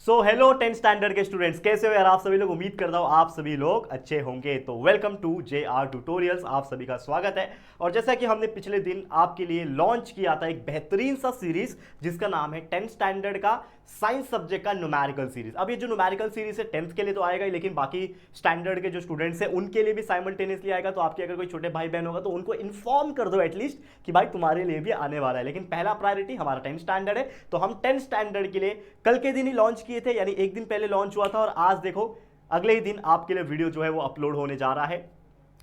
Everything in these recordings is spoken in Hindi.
सो हेलो 10th स्टैंडर्ड के स्टूडेंट्स, कैसे हो यार आप सभी लोग। उम्मीद करता हूँ आप सभी लोग अच्छे होंगे। तो वेलकम टू JR ट्यूटोरियल्स, आप सभी का स्वागत है। और जैसा कि हमने पिछले दिन आपके लिए लॉन्च किया था एक बेहतरीन सा सीरीज जिसका नाम है 10th स्टैंडर्ड का साइंस सब्जेक्ट का न्यूमेरिकल सीरीज। अब ये जो न्यूमेरिकल सीरीज है 10th के लिए तो आएगा ही, लेकिन बाकी स्टैंडर्ड के जो स्टूडेंट्स हैं उनके लिए भी साइमल्टेनियसली आएगा। तो आपके अगर कोई छोटे भाई बहन होगा तो उनको इन्फॉर्म कर दो एटलीस्ट कि भाई तुम्हारे लिए भी आने वाला है। लेकिन पहला प्रायोरिटी हमारा 10th स्टैंडर्ड है, तो हम 10th स्टैंडर्ड के लिए कल के दिन ही लॉन्च किए थे, यानी एक दिन पहले लॉन्च हुआ था। और आज देखो अगले ही दिन आपके लिए वीडियो जो है वो अपलोड होने जा रहा है,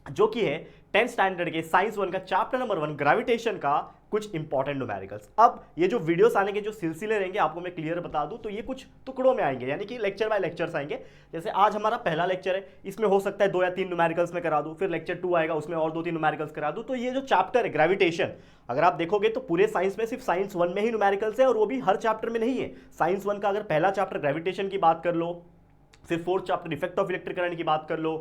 जो कि है 10th स्टैंडर्ड के साइंस 1 का चैप्टर नंबर 1 ग्रेविटेशन का कुछ इंपॉर्टेंट न्यूमेरिकल्स। अब ये जो वीडियोस आने के जो सिलसिले रहेंगे आपको मैं क्लियर बता दूं तो ये कुछ टुकड़ों में आएंगे, यानी कि लेक्चर बाय लेक्चर्स आएंगे। जैसे आज हमारा पहला लेक्चर है, इसमें हो सकता है 2 या 3 न्यूमेरिकल्स में करा दूं, फिर लेक्चर 2 आएगा उसमें और 2-3 न्यूमेरिकल्स करा दूं। तो ये जो चैप्टर है ग्रेविटेशन, अगर आप देखोगे तो पूरे साइंस में सिर्फ साइंस 1 में ही न्यूमेरिकल्स है, और वो भी हर चैप्टर में नहीं है। साइंस 1 का अगर पहला चैप्टर ग्रेविटेशन की बात कर लो, फिर 4th chapter effect of electric current की बात कर लो,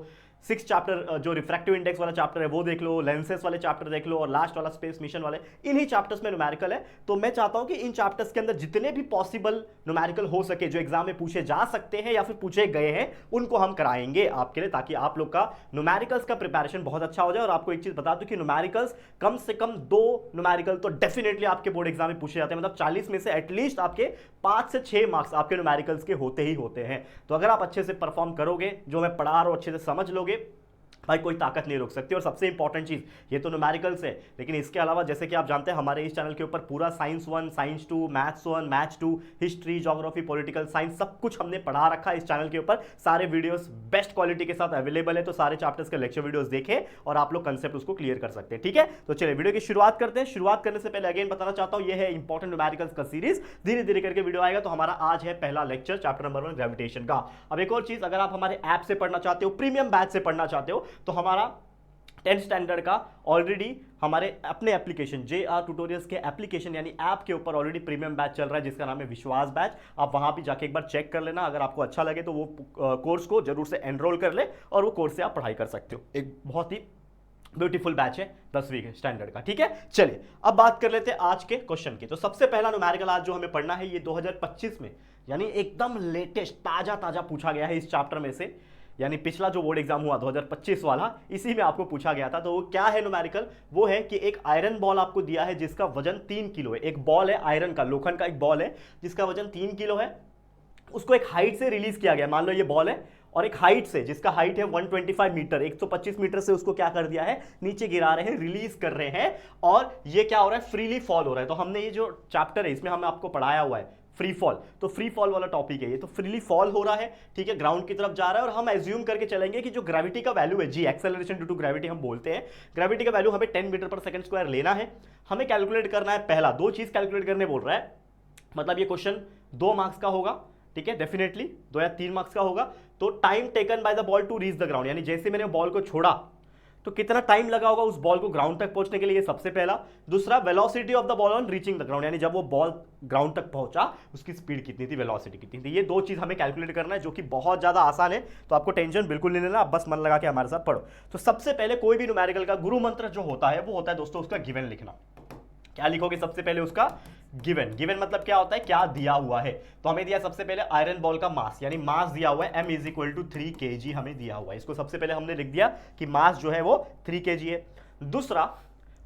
6th चैप्टर जो रिफ्रैक्टिव इंडेक्स वाला चैप्टर है वो देख लो, लेंसेस वाले चैप्टर देख लो, और लास्ट वाला स्पेस मिशन वाले, इन्हीं चैप्टर्स में न्यूमेरिकल है। तो मैं चाहता हूं कि इन चैप्टर्स के अंदर जितने भी पॉसिबल न्यूमेरिकल हो सके जो एग्जाम में पूछे जा सकते हैं या फिर पूछे गए हैं उनको हम कराएंगे आपके लिए, ताकि आप लोग का न्यूमेरिकल्स का प्रिपरेशन बहुत अच्छा हो जाए। और आपको एक चीज बता दूं कि न्यूमेरिकल्स कम से कम 2 न्यूमेरिकल तो डेफिनेटली आपके बोर्ड एग्जाम में पूछे जाते हैं। मतलब 40 में से एटलीस्ट आपके 5 से 6 मार्क्स आपके न्यूमेरिकल्स के होते ही होते हैं। तो अगर आप अच्छे से परफॉर्म करोगे, जो मैं पढ़ा रहा हूं अच्छे से समझ लोगे, भाई कोई ताकत नहीं रोक सकती। और सबसे इंपॉर्टेंट चीज ये तो न्यूमेरिकल्स है, लेकिन इसके अलावा जैसे कि आप जानते हैं हमारे इस चैनल के ऊपर पूरा science 1, science 2, maths 1, maths 2, history, geography, political science सब कुछ हमने पढ़ा रखा है इस चैनल के ऊपर। सारे वीडियोस बेस्ट क्वालिटी के साथ अवेलेबल है, तो सारे चैप्टर्स के लेक्चर वीडियोस देखें और आप लोग कंसेप्ट उसको क्लियर कर सकते हैं। ठीक है, तो चलिए वीडियो की शुरुआत करते हैं। शुरुआत करने से पहले अगेन बताना चाहता हूं, ये है इंपॉर्टेंट न्यूमेरिकल्स का सीरीज, धीरे धीरे करके वीडियो आएगा। तो हमारा आज है पहला लेक्चर चैप्टर नंबर 1 ग्रेविटेशन का। अब एक और चीज, अगर आप हमारे ऐप से पढ़ना चाहते हो, प्रीमियम बैच से पढ़ना चाहते हो, तो हमारा 10th स्टैंडर्ड का ऑलरेडी हमारे अपने एप्लीकेशन JR ट्यूटोरियल्स के एप्लीकेशन यानी ऐप के ऊपर ऑलरेडी प्रीमियम बैच चल रहा है जिसका नाम है विश्वास बैच। आप वहां भी जाके एक बार चेक कर लेना, अगर आपको अच्छा लगे तो वो कोर्स को जरूर से एनरोल कर ले और वो कोर्स से आप पढ़ाई कर सकते हो। एक बहुत ही ब्यूटीफुल बैच है 10वीं स्टैंडर्ड का। ठीक है, चलिए अब बात कर लेते हैं आज के क्वेश्चन की। तो सबसे पहला न्यूमेरिकल आज जो हमें पढ़ना है ये 2025 में, यानी एकदम लेटेस्ट ताजा ताजा पूछा गया है इस चैप्टर में से। यानी पिछला जो बोर्ड एग्जाम हुआ 2025 वाला, इसी में आपको पूछा गया था। तो वो क्या है न्यूमेरिकल? वो है कि एक आयरन बॉल आपको दिया है जिसका वजन 3 किलो है। एक बॉल है आयरन का, लोखंड का एक बॉल है जिसका वजन 3 किलो है। उसको एक हाइट से रिलीज किया गया, मान लो ये बॉल है और एक हाइट से, जिसका हाइट है 125 मीटर, 125 मीटर से उसको क्या कर दिया है, नीचे गिरा रहे हैं, रिलीज कर रहे हैं। और ये क्या हो रहा है, फ्रीली फॉल हो रहा है। तो हमने ये जो चैप्टर है इसमें हमने आपको पढ़ाया हुआ है फ्री फॉल, तो फ्री फॉल वाला टॉपिक है ये। तो फ्रीली फॉल हो रहा है, ठीक है, ग्राउंड की तरफ जा रहा है। और हम एज्यूम करके चलेंगे कि जो ग्रेविटी का वैल्यू है जी, एक्सेलरेशन ड्यू टू ग्रेविटी हम बोलते हैं, ग्रेविटी का वैल्यू हमें 10 मीटर पर सेकंड स्क्वायर लेना है। हमें कैलकुलेट करना है, पहला 2 चीज कैलकुलेट करने बोल रहा है। मतलब ये क्वेश्चन 2 मार्क्स का होगा, ठीक है, डेफिनेटली 2 या 3 मार्क्स का होगा। तो time taken by the ball to reach the ground, यानी जैसे मैंने बॉल को छोड़ा तो कितना टाइम लगा होगा उस बॉल को ग्राउंड तक पहुंचने के लिए, सबसे पहला। दूसरा, velocity of the ball on reaching the ground, यानी जब वो बॉल ग्राउंड तक पहुंचा उसकी स्पीड कितनी थी, वेलोसिटी कितनी थी। ये 2 चीज हमें कैलकुलेट करना है, जो कि बहुत ज्यादा आसान है। तो आपको टेंशन बिल्कुल नहीं लेना, आप बस मन लगा के हमारे साथ पढ़ो। तो सबसे पहले कोई भी न्यूमेरिकल का गुरु मंत्र जो होता है वो होता है दोस्तों उसका गिवन लिखना। क्या लिखोगे सबसे पहले, उसका गिवन। गिवन मतलब क्या होता है, क्या दिया हुआ है। तो हमें दिया सबसे पहले आयरन बॉल का मास, यानी मास दिया हुआ है m = 3 kg हमें दिया हुआ है। इसको सबसे पहले हमने लिख दिया कि मास जो है वो 3 kg है। दूसरा,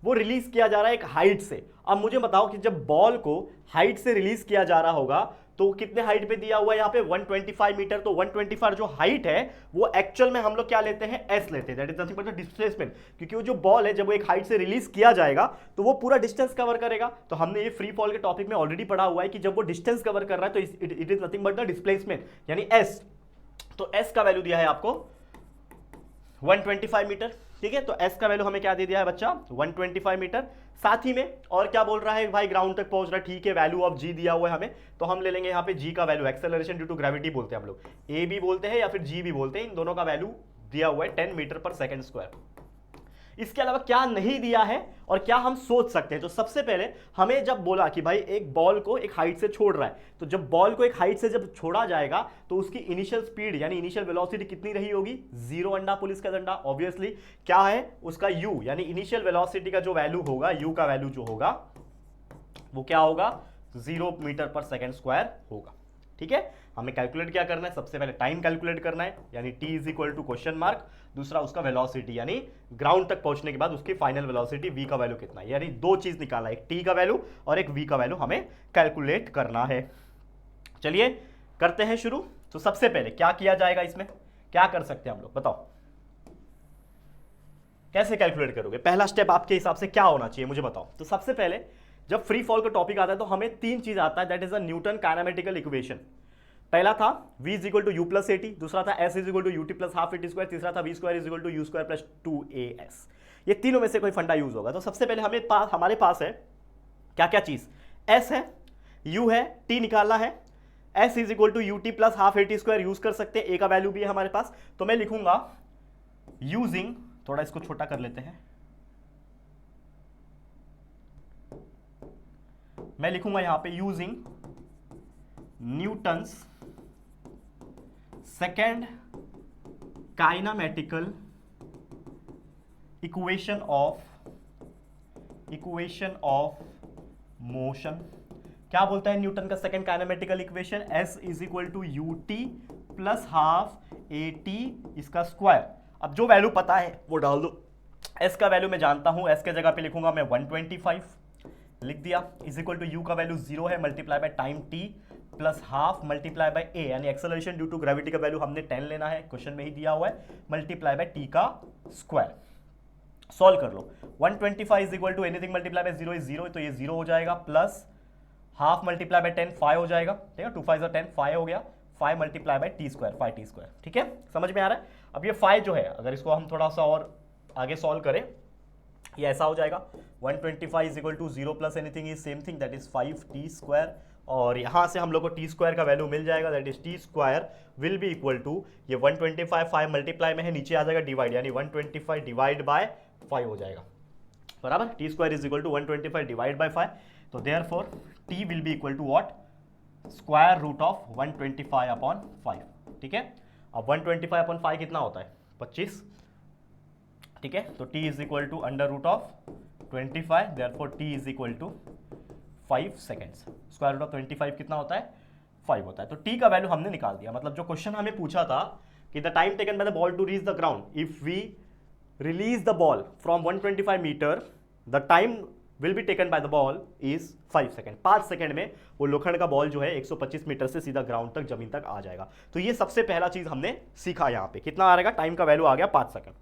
वो रिलीज किया जा रहा है एक हाइट से। अब मुझे बताओ कि जब बॉल को हाइट से रिलीज किया जा रहा होगा तो कितने हाइट पे दिया हुआ है यहाँ पे, 125 मीटर। तो 125 जो हाइट है वो एक्चुअल में हम लोग क्या लेते हैं, एस लेते हैं, that is nothing but the displacement. क्योंकि वो जो बॉल है जब वो एक हाइट से रिलीज किया जाएगा तो वो पूरा डिस्टेंस कवर करेगा। तो हमने ये फ्री फॉल के टॉपिक में ऑलरेडी पढ़ा हुआ है कि जब वो डिस्टेंस कवर कर रहा है तो it is nothing but the displacement, यानी एस। तो एस का वैल्यू दिया है आपको 125 मीटर, ठीक है। तो एस का वैल्यू हमें क्या दे दिया है बच्चा, 125 मीटर। साथ ही में और क्या बोल रहा है भाई, ग्राउंड तक पहुंच रहा है, ठीक है। वैल्यू ऑफ जी दिया हुआ है हमें, तो हम ले लेंगे यहाँ पे जी का value, acceleration due to gravity बोलते हैं हम लोग, ए भी बोलते हैं या फिर जी भी बोलते हैं। इन दोनों का वैल्यू दिया हुआ है 10 मीटर पर सेकंड स्क्वायर। इसके अलावा क्या नहीं दिया है और क्या हम सोच सकते हैं। तो सबसे पहले हमें जब बोला कि भाई एक बॉल को एक हाइट से छोड़ रहा है, तो जब बॉल को एक हाइट से जब छोड़ा जाएगा तो उसकी इनिशियल स्पीड यानी इनिशियल वेलोसिटी कितनी रही होगी, 0 अंडा पुलिस का डंडा। ऑब्वियसली क्या है उसका u, यानी इनिशियल वेलोसिटी का जो वैल्यू होगा, u का वैल्यू जो होगा वो क्या होगा, 0 मीटर पर सेकंड स्क्वायर होगा। ठीक है, हमें कैलकुलेट क्या करना है, सबसे पहले टाइम कैलकुलेट करना है, यानी t is equal to question mark, दूसरा उसका वेलोसिटी यानी ग्राउंड तक पहुंचने के बाद उसकी फाइनल वेलोसिटी v का वैल्यू कितना है, यानी दो चीज निकालना है, एक t का वैल्यू और एक v का वैल्यू हमें कैलकुलेट करना है। चलिए करते हैं शुरू। तो सबसे पहले क्या किया जाएगा, इसमें क्या कर सकते हैं हम लोग, बताओ कैसे कैलकुलेट करोगे, पहला स्टेप आपके हिसाब से क्या होना चाहिए मुझे बताओ। तो सबसे पहले जब फ्री फॉल का टॉपिक आता है तो हमें तीन चीज आता है, that is a Newton kinematical equation. पहला था v is equal to u plus at, दूसरा था s is equal to ut plus half at square, तीसरा था v square is equal to u square plus 2as। ये तीनों में से कोई फंडा यूज होगा। तो सबसे पहले हमारे पास है क्या क्या चीज, s है, u है, t निकालना है, s is equal to ut plus half at square use कर सकते हैं, a का वैल्यू भी है हमारे पास। तो मैं लिखूंगा यूजिंग, थोड़ा इसको छोटा कर लेते हैं, मैं लिखूंगा यहां पे using Newton's second kinematical equation of motion. क्या बोलता है न्यूटन का second kinematical equation, s is equal to u t plus half a t इसका स्क्वायर। अब जो वैल्यू पता है वो डाल दो, s का वैल्यू मैं जानता हूं, s के जगह पे लिखूंगा मैं 125 लिख दिया, इज इक्वल टू यू का वैल्यू 0 है, multiply by time t plus half multiply bye a, यानी एक्सेलरेशन ड्यू टू ग्रेविटी का वैल्यू हमने 10 लेना है, क्वेश्चन में ही दिया हुआ है, मल्टीप्लाई बाय t का स्क्वायर। सॉल्व कर लो, 125 is equal to anything multiply by 0 is 0, तो ये 0 हो जाएगा, प्लस हाफ मल्टीप्लाई बाय 10 5 हो जाएगा, ठीक है, 2 5 10 5 हो गया, 5 multiply by T square 5 t square, ठीक है, समझ में आ रहा है। अब ये 5 जो है अगर इसको हम थोड़ा सा और आगे सॉल्व करें, ये ऐसा हो जाएगा 125 is equal to 0 plus anything is same thing that is 5 t square, और यहां से हम लोग को टी स्क्वायर का वैल्यू मिल जाएगा, that is t square will be equal to, ये 125 5 मल्टीप्लाई में है, नीचे आ जाएगा डिवाइड, यानी 125 डिवाइड बाय 5 हो जाएगा, बराबर, t square is equal to 125 divide by 5, तो therefore t will be equal to what, square root of 125 upon 5, ठीक है। अब 125 अपॉन 5 कितना होता है, 25, ठीक है, तो t is equal to under root of 25, therefore t is equal to 5 seconds, square root of 25 कितना होता है, 5 होता है। तो t का वैल्यू हमने निकाल दिया, मतलब जो क्वेश्चन हमें पूछा था कि the time taken by the ball to reach the ground if we release the ball from 125 metre, the time will be taken by the ball is 5 second, 5 second में वो लोखंड का बॉल जो है 125 मीटर से सीधा ग्राउंड तक, जमीन तक आ जाएगा। तो ये सबसे पहला चीज हमने सीखा, यहाँ पे कितना आ रहेगा, टाइम का वैल्यू आ गया 5 सेकेंड,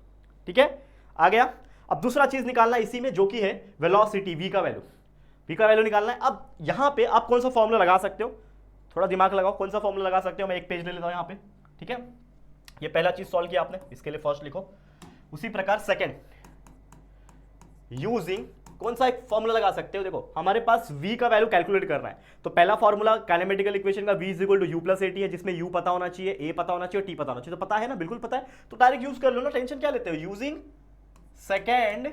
ठीक है, आ गया। अब दूसरा चीज निकालना है इसी में, जो कि है वेलोसिटी, v का वैल्यू, v का वैल्यू निकालना है। अब यहां पे आप कौन सा फॉर्मूला लगा सकते हो, थोड़ा दिमाग लगाओ, कौन सा फॉर्मूला लगा सकते हो, मैं एक पेज ले लेता हूं यहां पे, ठीक है, ये पहला चीज सॉल्व किया आपने, इसके लिए फर्स्ट लिखो, उसी प्रकार सेकंड यूजिंग कौन सा एक फॉर्मूला लगा सकते हो, देखो हमारे पास v का वैल्यू कैलकुलेट करना है, तो पहला फॉर्मूला काइनेमेटिकल इक्वेशन का v is equal to u plus a t है, जिसमें u पता होना चाहिए, a पता होना चाहिए और t पता होना चाहिए, तो पता है ना, बिल्कुल पता है, तो डायरेक्ट यूज कर लो ना, टेंशन क्या लेते हो, using second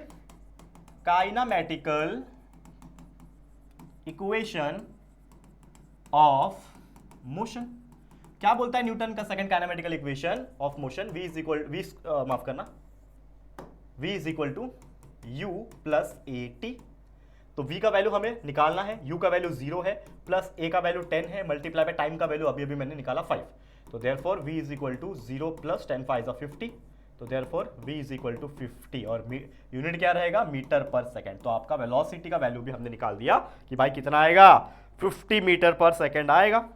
kinematical equation of motion. क्या बोलता है न्यूटन का second kinematical equation of motion, v is equal माफ करना v is equal to u plus a t. तो v का वैल्यू हमें निकालना है, u का वैल्यू 0 है, प्लस a का वैल्यू 10 है, मल्टीप्लाई बाय टाइम का वैल्यू अभी अभी मैंने निकाला 5, तो therefore v is equal to 0 plus 10 5 50, तो therefore v is equal to 50, और यूनिट क्या रहेगा, मीटर पर सेकेंड। तो आपका वेलोसिटी का वैल्यू भी हमने निकाल दिया कि भाई कितना आएगा, 50 मीटर पर सेकेंड आएगा,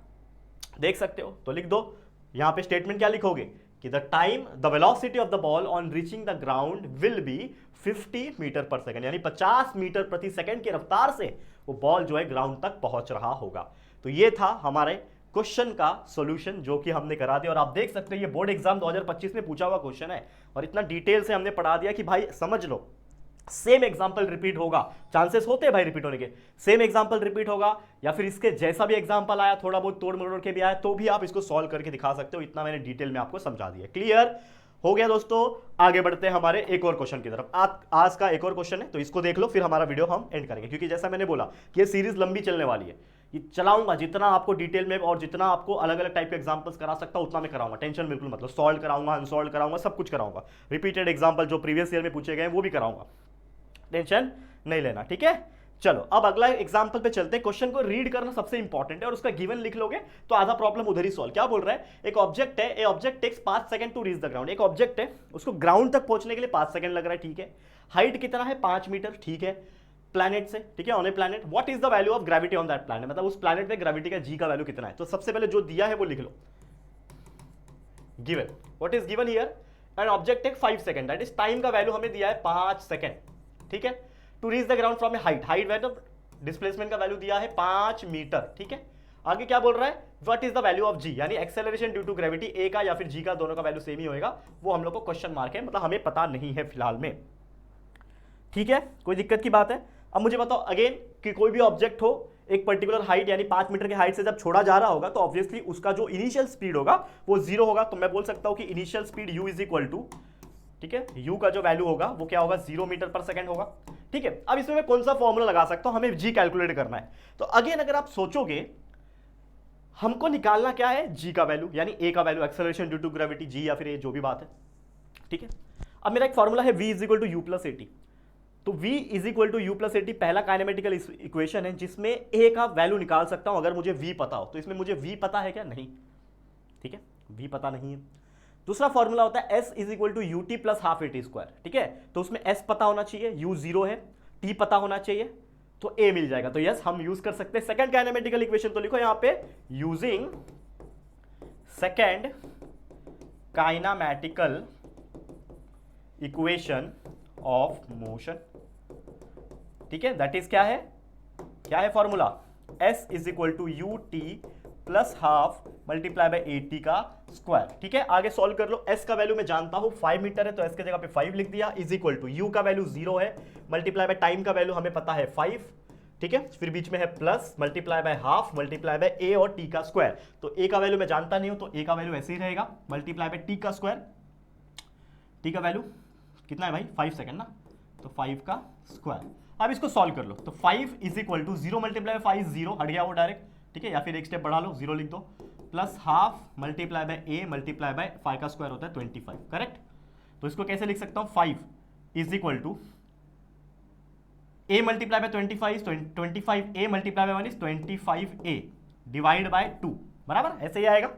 देख सकते हो। तो लिख दो, यहां पे स्टेटमेंट क्या लिखोगे कि the time the velocity of the ball on reaching the ground will be 50 metre per second, यानी 50 मीटर प्रति सेकेंड की रफ्तार से वो बॉल जो है ग्राउंड तक पहुंच रहा होगा। तो ये था हमारे क्वेश्चन का सॉल्यूशन जो कि हमने करा दिया, और आप देख सकते हो ये बोर्ड एग्जाम 2025 में पूछा हुआ क्वेश्चन है, और इतना डिटेल से हमने पढ़ा दिया कि भाई समझ लो, सेम एग्जाम्पल रिपीट होगा, चांसेस होते हैं भाई रिपीट होने के, सेम एग्जाम्पल रिपीट होगा, या फिर इसके जैसा भी एग्जाम्पल आया, थोड़ा बहुत तोड़ मरोड़ के भी आया, तो भी आप इसको सॉल्व करके दिखा सकते हो। इतना मैंने डिटेल में आपको समझा दिया, क्लियर हो गया दोस्तों। आगे बढ़ते हैं हमारे एक और क्वेश्चन की तरफ। आज का एक और क्वेश्चन है, तो इसको देख लो, फिर हमारा वीडियो हम एंड करेंगे, क्योंकि जैसा मैंने बोला कि ये सीरीज लंबी चलने वाली है, ये चलाऊंगा जितना आपको डिटेल में और जितना आपको अलग अलग टाइप के एग्जांपल्स करा सकता हूं उतना मैं कराऊंगा, टेंशन बिल्कुल मतलब, सॉल्व कराऊंगा, अनसॉल्व कराऊंगा, सब कुछ कराऊंगा, रिपीटेड एग्जांपल जो प्रीवियस ईयर में पूछे गए वो भी कराऊंगा, टेंशन नहीं लेना, ठीक है। चलो अब अगला एग्जांपल पे चलते हैं। क्वेश्चन को रीड करना सबसे इंपॉर्टेंट है और उसका गिवन लिख लोगे तो आधा प्रॉब्लम उधर ही सॉल्व। क्या बोल रहा है, एक ऑब्जेक्ट है, a object takes 5 second to reach the ground. एक ऑब्जेक्ट है, उसको ग्राउंड तक पहुंचने के लिए 5 सेकंड लग रहा है, ठीक है। हाइट कितना है, 5 मीटर, ठीक है, प्लैनेट से, ठीक है, on A planet. What is the value of gravity on that planet, मतलब उस प्लैनेट पे ग्रेविटी का जी का वैल्यू कितना है। तो सबसे पहले जो दिया है वो लिख लो, given. What is given here, an object take 5 second, that is time का वैल्यू हमें दिया है 5 सेकंड, ठीक है। To reach the ground from a height, height value displacement का वैल्यू दिया है 5 मीटर, ठीक है। आगे क्या बोल रहा है, what is the value of g, यानी एक्सेलरेशन ड्यू टू ग्रेविटी, ए का या फिर जी का, दोनों का वैल्यू सेम ही होएगा। वो हम लोग को क्वेश्चन मार्क है, मतलब हमें पता नहीं है फिलहाल में, ठीक है, कोई दिक्कत की बात है। अब मुझे बताओ अगेन कि कोई भी ऑब्जेक्ट हो एक पर्टिकुलर हाइट यानी 5 मीटर की हाइट से जब छोड़ा जा रहा होगा तो ऑब्वियसली उसका जो इनिशियल स्पीड होगा वो 0 होगा। तो मैं बोल सकता हूं कि initial speed u is equal to, ठीक है, u का जो वैल्यू होगा वो क्या होगा, 0 मीटर पर सेकंड होगा, ठीक है। अब इसमें मैं कौन सा फॉर्मूला लगा सकता हूं, हमें g कैलकुलेट करना है। तो अगेन अगर आप सोचोगे हमको निकालना क्या है, g का वैल्यू, यानी a का value, acceleration due to gravity, g या फिर a जो भी बात है, ठीक है। अब मेरा एक फॉर्मूला है v is equal to u plus a t. तो v is equal to u plus a t पहला काइनेमेटिकल इक्वेशन है जिसमें a का वैल्यू निकाल सकता हूं अगर मुझे v पता हो। तो इसमें मुझे v पता है क्या, नहीं, ठीक है, v पता नहीं है। दूसरा फॉर्मूला होता है s is equal to u t plus half a t square, ठीक है। तो उसमें s पता होना चाहिए, u 0 है, t पता होना चाहिए, तो a मिल जाएगा। तो यस हम यूज कर सकते हैं सेकंड काइनेमेटिकल इक्वेशन। तो लिखो यहां पे using second kinematical equation of motion, ठीक है, दैट इज क्या है formula, s is equal to u t plus half multiply by 80 का स्क्वायर, ठीक है। आगे सॉल्व कर लो। s का वैल्यू मैं जानता हूं 5 मीटर है तो s के जगह पे 5 लिख दिया, इज इक्वल टू u का वैल्यू 0 है, मल्टीप्लाई बाय टाइम का वैल्यू हमें पता है 5, ठीक है, फिर बीच में है plus, multiply by half, multiply bye a और t का स्क्वायर। तो a का वैल्यू मैं जानता नहीं हूं तो a का वैल्यू ऐसे ही रहेगा, मल्टीप्लाई बाय t का स्क्वायर, t का वैल्यू कितना है भाई, 5 सेकंड ना, तो 5 का स्क्वायर। अब इसको सॉल्व कर लो। तो 5 इज इक्वल टू 0 मल्टीप्लाई 5, 0 हट गया वो डायरेक्ट, ठीक है, या फिर एक स्टेप बढ़ा लो, 0 लिख दो, प्लस हाफ मल्टीप्लाई बाय ए मल्टीप्लाई बाय 5 का स्क्वायर होता है 25, करेक्ट। तो इसको कैसे लिख सकता हूं, 5 is equal to a multiply by 25, 25 a multiply by 1 is 25 a divide by 2, बराबर, ऐसे ही आएगा,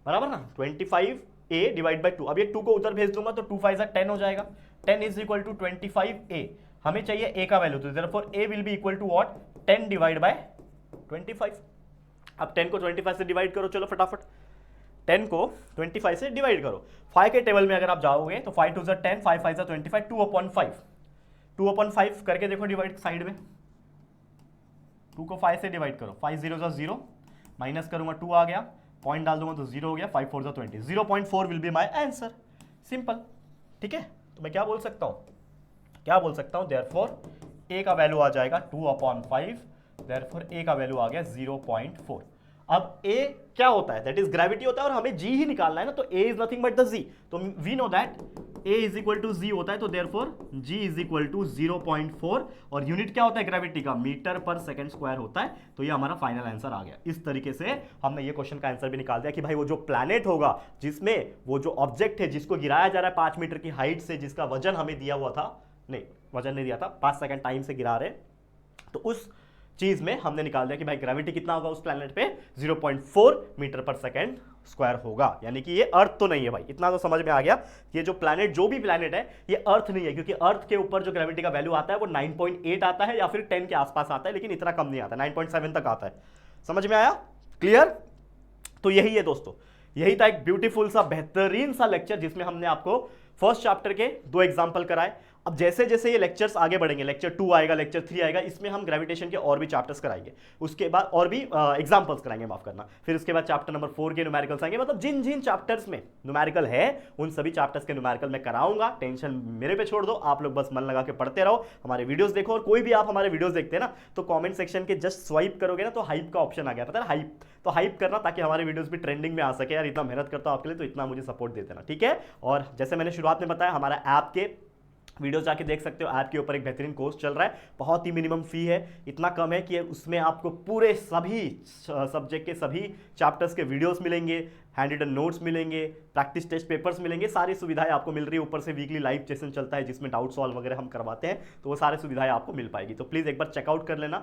बराबर ना, 25 ए डिवाइड बाय 2। अब ये 2 को उधर भेज दूंगा तो 2 5 10 हो जाएगा, 10 इज इक्वल टू 25 ए। हमें चाहिए a का वैल्यू, तो therefore a will be equal to what, 10 divide by 25। अब 10 को 25 से डिवाइड करो, चलो फटाफट 10 को 25 से डिवाइड करो। 5 के टेबल में अगर आप जाओगे तो 5 2 10, 5 5 25, 2/5, 2/5 करके देखो डिवाइड साइड में, 2 को 5 से डिवाइड करो, 5 0 0, माइनस करूंगा 2 आ गया, पॉइंट डाल दूंगा तो 0 हो गया, 5 4 20, 0.4 will be my answer, simple, ठीक है। तो मैं क्या बोल सकता हूं, देयरफॉर a का वैल्यू आ जाएगा 2/5, देयरफॉर a का वैल्यू आ गया 0.4। अब a क्या होता है, दैट इज ग्रेविटी होता है और हमें g ही निकालना है ना, तो a is nothing but the g। तो we know that a is equal to g होता है, तो therefore g is equal to 0.4 और यूनिट क्या होता है ग्रेविटी का, मीटर पर सेकंड स्क्वायर होता है। तो ये हमारा फाइनल आंसर आ गया। इस तरीके से हमने ये क्वेश्चन का आंसर भी निकाल दिया कि भाई वो जो प्लैनेट होगा जिसमें वो जो ऑब्जेक्ट है जिसको गिराया जा रहा है 5 मीटर की हाइट से, जिसका वजन हमें दिया हुआ था, नहीं वजन नहीं दिया था, 5 सेकंड टाइम से गिरा रहे, तो उस चीज में हमने निकाल दिया कि भाई ग्रेविटी कितना होगा उस प्लैनेट पे, 0.4 मीटर पर सेकंड स्क्वायर होगा। यानी कि ये अर्थ तो नहीं है भाई, इतना तो समझ में आ गया। ये जो प्लैनेट, जो भी प्लैनेट है, ये अर्थ नहीं है, क्योंकि अर्थ के ऊपर जो ग्रेविटी का वैल्यू आता है वो 9.8 आता है या फिर 10 के आसपास आता है, लेकिन इतना कम नहीं आता, 9.7 तक आता है। समझ में आया, क्लियर। तो यही है दोस्तों, यही था एक ब्यूटीफुल सा बेहतरीन सा लेक्चर जिसमें हमने आपको फर्स्ट चैप्टर के 2 एग्जाम्पल कराए। अब जैसे जैसे ये लेक्चर्स आगे बढ़ेंगे, लेक्चर 2 आएगा, लेक्चर 3 आएगा, इसमें हम ग्रेविटेशन के और भी चैप्टर्स कराएंगे, उसके बाद और भी एग्जांपल्स कराएंगे, माफ करना। फिर उसके बाद चैप्टर नंबर 4 के न्यूमेरिकल्स आएंगे, मतलब जिन जिन चैप्टर्स में न्यूमेरिकल है उन सभी चैप्टर्स के न्यूमेरिकल मैं कराऊंगा। टेंशन मेरे पे छोड़ दो, आप लोग बस मन लगा के पढ़ते रहो, हमारे वीडियोस देखो। और कोई भी आप हमारे वीडियोस देखते हैं ना तो कॉमेंट सेक्शन के जस्ट स्वाइप करोगे ना तो हाइप का ऑप्शन आ गया, पता है हाइप, तो हाइप करना ताकि हमारे वीडियोस भी ट्रेंडिंग में आ सके। यार इतना मेहनत करता हूं आपके लिए, तो इतना मुझे सपोर्ट दे देना, ठीक है। और जैसे मैंने शुरुआत में बताया, हमारा ऐप के वीडियो जाके देख सकते हो। ऐप के ऊपर एक बेहतरीन कोर्स चल रहा है, बहुत ही मिनिमम फी है, इतना कम है कि उसमें आपको पूरे सभी सब्जेक्ट के सभी चैप्टर्स के वीडियोस मिलेंगे, हैंड रिटन नोट्स मिलेंगे, प्रैक्टिस टेस्ट पेपर्स मिलेंगे, सारी सुविधाएं आपको मिल रही है। ऊपर से वीकली लाइव सेशन चलता है जिसमें डाउट सॉल्व वगैरह हम करवाते हैं, तो वो सारी सुविधाएं आपको मिल पाएगी। तो प्लीज़ एक बार चेकआउट कर लेना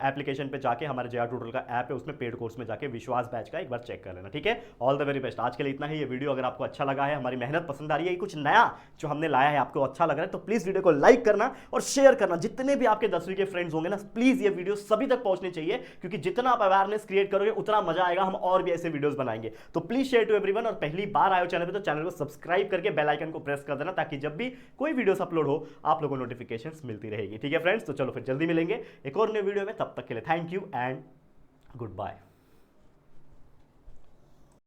एप्लीकेशन पे जाके, हमारे JR ट्यूटोरियल का ऐप है उसमें पेड कोर्स में जाके विश्वास बैच का एक बार चेक कर लेना, ठीक है। All the very best. आज के लिए इतना ही। ये वीडियो अगर आपको अच्छा लगा है, हमारी मेहनत पसंद आ रही है, कुछ नया जो हमने लाया है आपको अच्छा लग रहा है, तो प्लीज़ वीडियो को लाइक करना और शेयर करना। जितने भी आपके 10वीं के फ्रेंड्स होंगे ना, प्लीज़ ये वीडियो सभी तक पहुंचनी चाहिए, क्योंकि जितना आप अवेयरनेस क्रिएट करोगे उतना मजा आएगा, हम और भी ऐसे वीडियोस बनाएंगे। तो प्लीज शेयर टू एवरीवन। और पहली बार आए हो चैनल पे तो चैनल को सब्सक्राइब करके बेल आइकन को प्रेस कर देना, ताकि जब भी कोई वीडियोस अपलोड हो आप लोगों को नोटिफिकेशंस मिलती रहेगी, ठीक है फ्रेंड्स। तो चलो फिर जल्दी मिलेंगे एक और नए वीडियो में, तब तक के लिए thank you and good bye.